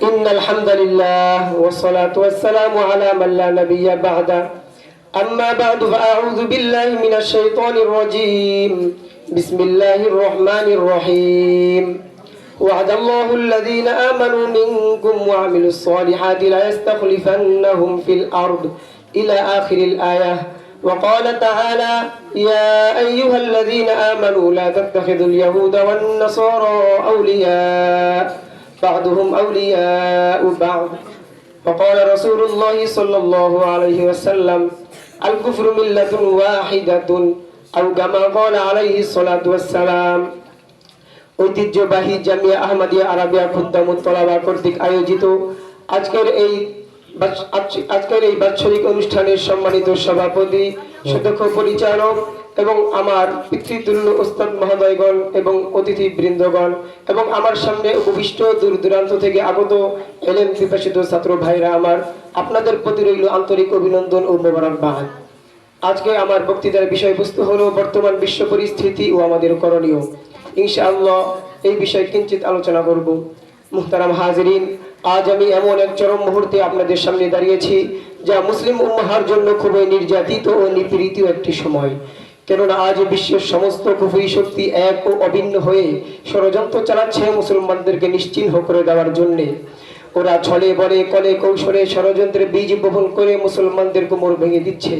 إن الحمد لله والصلاة والسلام على من لا نبي بعده. أما بعد فأعوذ بالله من الشيطان الرجيم. بسم الله الرحمن الرحيم. وعد الله الذين آمنوا منكم وعملوا الصالحات لا يستخلفنهم في الأرض إلى آخر الآية. وقال تعالى: يا أيها الذين آمنوا لا تتخذوا اليهود والنصارى أولياء بعضهم أولياء بعض. وقال رسول الله صلى الله عليه وسلم: الكفر ملة واحدة أو كما قال عليه الصلاة والسلام. ঐতিহ্যবাহী জামিয়া আহমদিয়া আরাবিয়া খুদ্দামুত তলাবা কর্তৃক আয়োজিত আজকের এই বাৎসরিক অনুষ্ঠানের সম্মানিত সভাপতি, সুদক্ষ পরিচালক এবং আমার পিতৃতুল্য ওস্তাদ মহোদয়গণ এবং অতিথি বৃন্দগণ এবং আমার সামনে উপবিষ্ট দূর দূরান্ত থেকে আগত এলেম পিপাসিত ছাত্র ভাইরা, আমার আপনাদের প্রতি রইল আন্তরিক অভিনন্দন ও মোবারকবাদ। আজকে আমার বক্তৃতার বিষয়বস্তু হলো বর্তমান বিশ্ব পরিস্থিতি ও আমাদের করণীয়। ইনশাআল্লাহ এই বিষয়ে কিঞ্চিত আলোচনা করব। মুহতারাম হাজিরিন, আজ আমি এমন এক চরম মুহূর্তে আপনাদের সামনে দাঁড়িয়েছি যা মুসলিম উম্মাহর জন্য খুবই নির্যাতিত ও নিপীড়িত একটি সময়। কেননা আজ বিশ্বের সমস্ত কুফরি শক্তি এক ও অভিন্ন হয়ে ষড়যন্ত্র চালাচ্ছে মুসলমানদেরকে নিশ্চিহ্ন করে দেওয়ার জন্যে। ওরা ছলে বলে কলে কৌশলে ষড়যন্ত্রের বীজ বপন করে মুসলমানদের কোমর ভেঙে দিচ্ছে।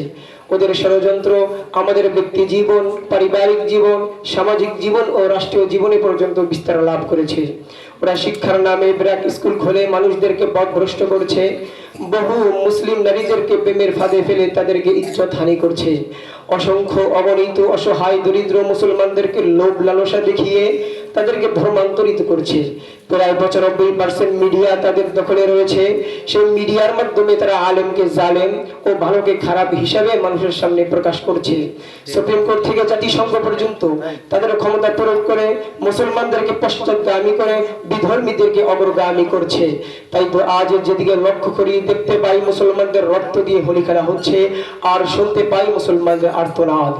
ওদের ষড়যন্ত্র আমাদের ব্যক্তি জীবন, পারিবারিক জীবন, সামাজিক জীবন ও রাষ্ট্রীয় জীবনে পর্যন্ত বিস্তার লাভ করেছে। ওরা শিক্ষার নামে ব্র্যাক স্কুল খুলে মানুষদেরকে পথভ্রষ্ট করছে। বহু মুসলিম নারীদেরকে প্রেমের ফাঁদে ফেলে তাদেরকে ইজ্জত হানি করছে। অসংখ্য অগণিত অসহায় দরিদ্র মুসলমানদেরকে লোভ লালসা দেখিয়ে তাদেরকে ধর্মান্তরিত করছে। প্রায় 95% মিডিয়া তাদের দখলে রয়েছে। সেই মিডিয়ার মাধ্যমে তারা আলেমকে জালেম ও ভালোকে খারাপ হিসাবে মানুষের সামনে প্রকাশ করছে। সুপ্রিম কোর্ট থেকে জাতিসংঘ পর্যন্ত তাদের ক্ষমতা প্রয়োগ করে মুসলমানদেরকে পশ্চাৎগামী করে বিধর্মীদেরকে অগ্রগামী করছে। তাই তো আজ যেদিকে লক্ষ্য করি দেখতে পাই মুসলমানদের রক্ত দিয়ে হোলি খেলা হচ্ছে, আর শুনতে পাই মুসলমানদের আর্তনাদ।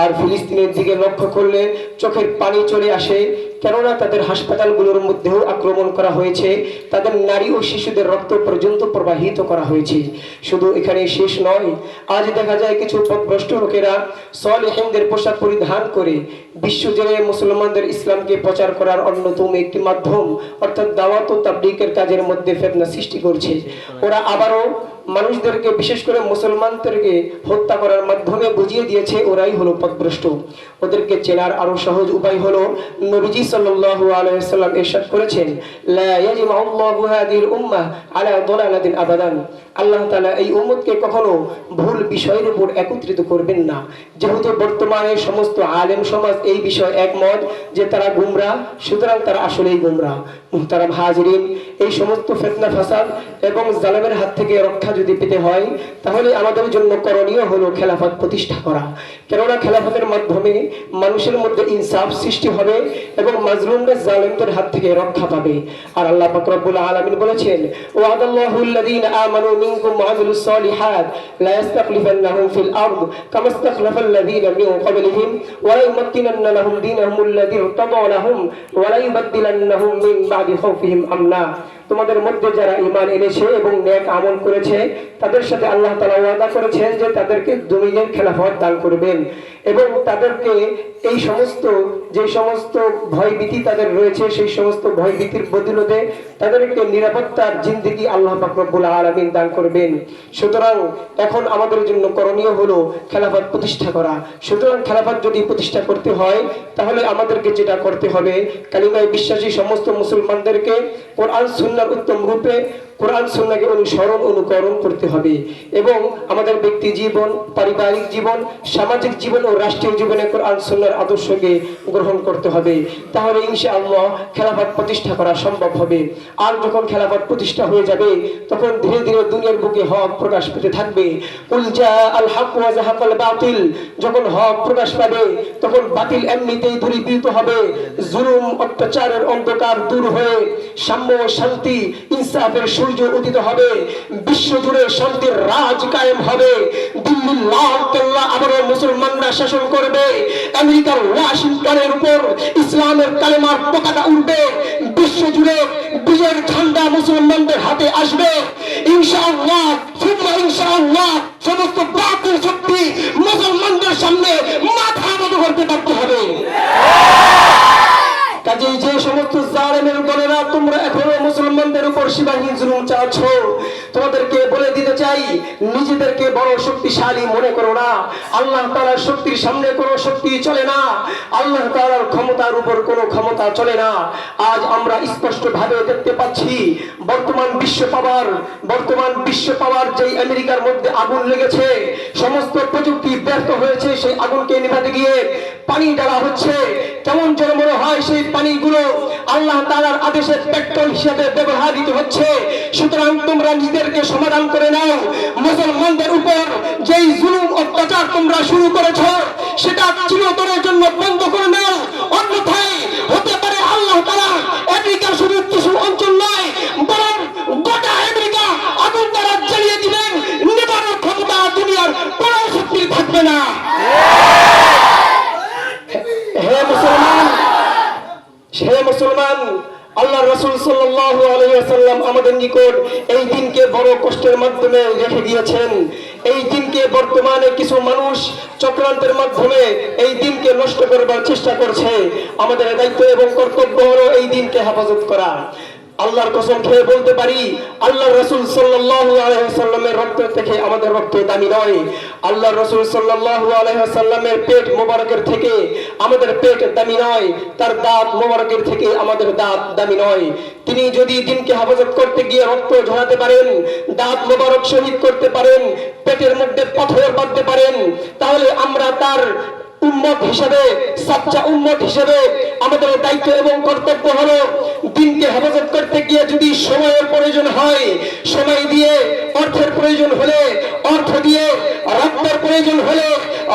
আর ফিলিস্তিনের দিকে লক্ষ্য করলে চোখের পানি চলে আসে, কেননা তাদের হাসপাতালগুলোর মধ্যেও আক্রমণ করা হয়েছে, তাদের নারী ও শিশুদের রক্ত পর্যন্ত প্রবাহিত করা হয়েছে। শুধু এখানে শেষ নয়, আজ দেখা যায় কিছু পথভ্রষ্ট লোকেরা সালেহিনদের পোশাক পরিধান করে বিশ্বজুড়ে মুসলমানদের ইসলামকে প্রচার করার অন্যতম একটি মাধ্যম অর্থাৎ দাওয়াত ও তাবলীগের কাজের মধ্যে ফিতনা সৃষ্টি করছে। ওরা আবারও মানুষদেরকে, বিশেষ করে মুসলমানদেরকে হত্যা করার মাধ্যমে বুঝিয়ে দিয়েছে ওরাই হলো পথভ্রষ্ট। ওদেরকে চেনার আরো সহজ উপায় হলো নবীজি সাল্লাল্লাহু আলাইহি ওয়াসাল্লাম ইরশাদ করেছেন, লা ইয়াজমাউল্লাহু হাদিল উম্মাহ আলা দালালাতিন আবাদান। আল্লাহ তাআলা এই উম্মতকে কখনো ভুল বিষয়ের উপর একত্রিত করবেন না। যেহেতু বর্তমানে সমস্ত আলেম সমাজ এই বিষয়ে একমত যে তারা গুমরাহ, সুতরাং তারা আসলেই গুমরাহ। মুহতারাম হাজিরিন, এই সমস্ত ফিতনা ফাসাদ এবং জালেমের হাত থেকে রক্ষা যদি পেতে হয়, তাহলে আমাদের জন্য করণীয় হলো খেলাফত প্রতিষ্ঠা করা। কেননা খেলাফতের মাধ্যমে মানুষের মধ্যে ইনসাফ সৃষ্টি হবে এবং মাজলুমরা জালেমদের হাত থেকে রক্ষা পাবে। আর আল্লাহ পাক রব্বুল আলামিন বলেছেন, ওয়াদাল্লাহু আল্লাযীনা আমানু মিনকুম ওয়া আমিলুস সালিহাত লা ইস্তাখলিফান্নাহুম ফিল আরদ কামা ইস্তাখলাফাল্লাযীনা মিন ক্বাবলিহিম ওয়া লা ইউমাক্কিনান্না লাহুম দীনাহুম আল্লাযী ইরতাদা লাহুম ওয়া লা ইউবাদদিলান্নাহুম মিন বাদি খাউফিহিম আমনা। তোমাদের মধ্যে যারা ঈমান এনেছে এবং নেক আমল করেছে তাদের সাথে আল্লাহ তাআলা ওয়াদা করেছেন যে তাদেরকে জমিনের খেলাফত দান করবেন এবং তাদেরকে এই সমস্ত যে সমস্ত ভয়ভীতি তাদের রয়েছে সেই সমস্ত ভয়ভীতির বদৌলতে তাদেরকে নিরাপত্তার জিন্দেগি আল্লাহ পাক রব্বুল আলামিন দান করবেন। সুতরাং এখন আমাদের জন্য করণীয় হলো খেলাফত প্রতিষ্ঠা করা। সুতরাং খেলাফত যদি প্রতিষ্ঠা করতে হয় তাহলে আমাদেরকে যেটা করতে হবে, কালিমায় বিশ্বাসী সমস্ত মুসলমানদেরকে কোরআন সুন্নাহর উত্তম রূপে কোরআন সুন্নাহকে অনুসরণ অনুকরণ করতে হবে এবং আমাদের ব্যক্তি জীবন, পারিবারিক জীবন, সামাজিক জীবন ও রাষ্ট্রীয় জীবনে কোরআন সুন্নাহর আদর্শকে গ্রহণ করতে হবে। তাহলে ইনশাআল্লাহ খেলাফত প্রতিষ্ঠা করা সম্ভব হবে। আর যখন খেলাফত প্রতিষ্ঠা হয়ে যাবে তখন ধীরে ধীরে দুনিয়ার বুকে হক প্রকাশ পেতে থাকবে। কুল জাআল হক ওয়া যাহাকাল বাতিল, যখন হক প্রকাশ পাবে তখন বাতিল এমনিতেই দূরীভূত হবে, জুলুম অত্যাচারের অন্ধকার দূর হয়ে সাম্য শান্তি ইনসাফের সূর্য উদিত হবে, বিশ্বজুড়ে শান্তির রাজ কায়েম হবে, দিল্লির লাল কেল্লা আবারও মুসলমানরা শাসন করবে, আমেরিকার ওয়াশিংটনের উপর ইসলামের কালেমার পতাকা উঠবে, বিশ্বজুড়ে বিজয়ের ঝান্ডা মুসলমানদের হাতে আসবে, ইনশাআল্লাহ সুম্মা ইনশাআল্লাহ সমস্ত বাতিল শক্তি মুসলমানদের সামনে মাথা নত করতে বাধ্য হবে। কাজেই যে সমস্ত জালেমের দলেরা তোমরা এখনো মুসলমানদের উপর সীমাহীন জুলুম চালাচ্ছ, তোমাদেরকে বলে দিতে চাই, নিজেদেরকে বড় শক্তিশালী মনে করো না। আল্লাহ তাআলার শক্তির সামনে কোনো শক্তি চলে না, আল্লাহ তাআলার ক্ষমতার উপর কোনো ক্ষমতা চলে না। আজ আমরা স্পষ্ট ভাবে দেখতে পাচ্ছি বর্তমান বিশ্ব পাওয়ার যেই আমেরিকার মধ্যে আগুন লেগেছে, সমস্ত প্রযুক্তি ব্যর্থ হয়েছে, সেই আগুনকে নিভাতে গিয়ে পানি ঢালা হচ্ছে। কেমন যেন মনে হয় সেই পানিগুলো আল্লাহ তাআলার আদেশে পেট্রোল হিসেবে ব্যবহৃত হচ্ছে। সুতরাং তোমরা নিজেদেরকে সমাধান করে নাও। মুসলমানদের উপর যেই জুলুম অত্যাচার তোমরা শুরু করেছো, সেটা চিরতরের জন্য বন্ধ করে নাও, অন্যথায় হতে পারে আল্লাহ তাআলা আমেরিকার শুধু কিছু অঞ্চল নয়, বরং গোটা আমেরিকা আগুন দ্বারা জ্বালিয়ে দিবেন। নিবারণ ক্ষমতা দুনিয়ার কোনো শক্তির থাকবে না। হে মুসলমান, আল্লাহ রাসূল সাল্লাল্লাহু আলাইহি ওয়াসাল্লাম আমাদের নিকট এই দিনকে বড় কষ্টের মাধ্যমে রেখে গিয়েছেন। এই দিনকে বর্তমানে কিছু মানুষ চক্রান্তের মাধ্যমে এই দিনকে নষ্ট করবার চেষ্টা করছে। আমাদের দায়িত্ব এবং কর্তব্য হলো এই দিনকে হেফাজত করা। আল্লাহর কসম খেয়ে বলতে পারি, আল্লাহ রাসূল সাল্লাল্লাহু আলাইহি ওয়াসাল্লামের রক্ত থেকে আমাদের রক্ত দামি নয়। আল্লাহ রাসূল সাল্লাল্লাহু আলাইহি ওয়াসাল্লামের পেট মোবারকের থেকে আমাদের পেট দামি নয়, তার দাঁত মোবারকের থেকে আমাদের দাঁত দামি নয়। তিনি যদি দিনকে হেফাজত করতে গিয়ে রক্ত ঝরাতে পারেন, দাঁত মোবারক শহীদ করতে পারেন, পেটের মধ্যে পাথর বাঁধতে পারেন, তাহলে আমরা তার উম্মত হিসেবে, সাচ্চা উম্মত হিসেবে আমাদের দায়িত্ব এবং কর্তব্য হলো দিনকে হেফাজত করতে গিয়ে যদি সময়ের প্রয়োজন হয় সময় দিয়ে, অর্থের প্রয়োজন হলে অর্থ দিয়ে, রক্তের প্রয়োজন হলে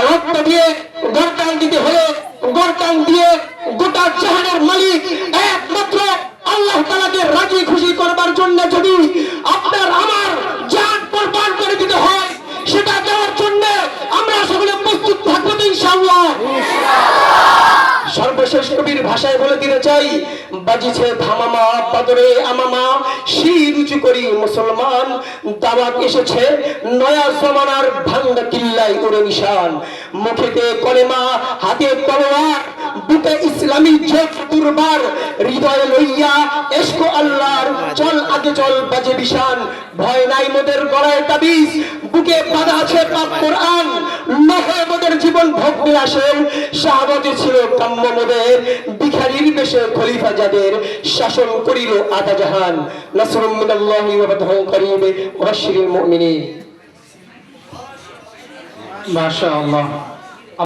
রক্ত দিয়ে, গরদান দিতে হলে গরদান দিয়ে, গোটা জাহানের মালিক একমাত্র আল্লাহ তাআলাকে রাজি খুশি করবার জন্য যদি আপনার আমার জান কোরবান করে দিতে হয়, সেটা দেওয়ার জন্য আমরা সকলে প্রস্তুত থাকবো ইনশাআল্লাহ। সর্বশেষ কবির ভাষায় বলে দিতে চাই, বাজিছে ধামামা বাদরে আমামা, শির উঁচু করি মুসলমান, দাওয়াত এসেছে নয়া জমানার ভাঙ্গা কিল্লায় উড়ে নিশান। মুখেতে কলেমা, হাতে তলোয়ার, বুকে ইসলামী জোট দুর্বার, হৃদয়ে লইয়া এশক আল্লাহর চল আগে চল বাজে বিশান। ভয় নাই মোদের গলায় তাবিজ, বুকে বাঁধা আছে পাক কোরআন, নহে মোদের জীবন ভোগ বিলাসের, শাহাদাতে ছিল কাম্য মোদের, ভিখারির বেশে খলিফা যাদের, শাসন করিল আধা জাহান। নাসরুম মিনাল্লাহি ওয়া ফাতহুন করিব ওয়া বাশশিরিল মুমিনিন। মাশাআল্লাহ।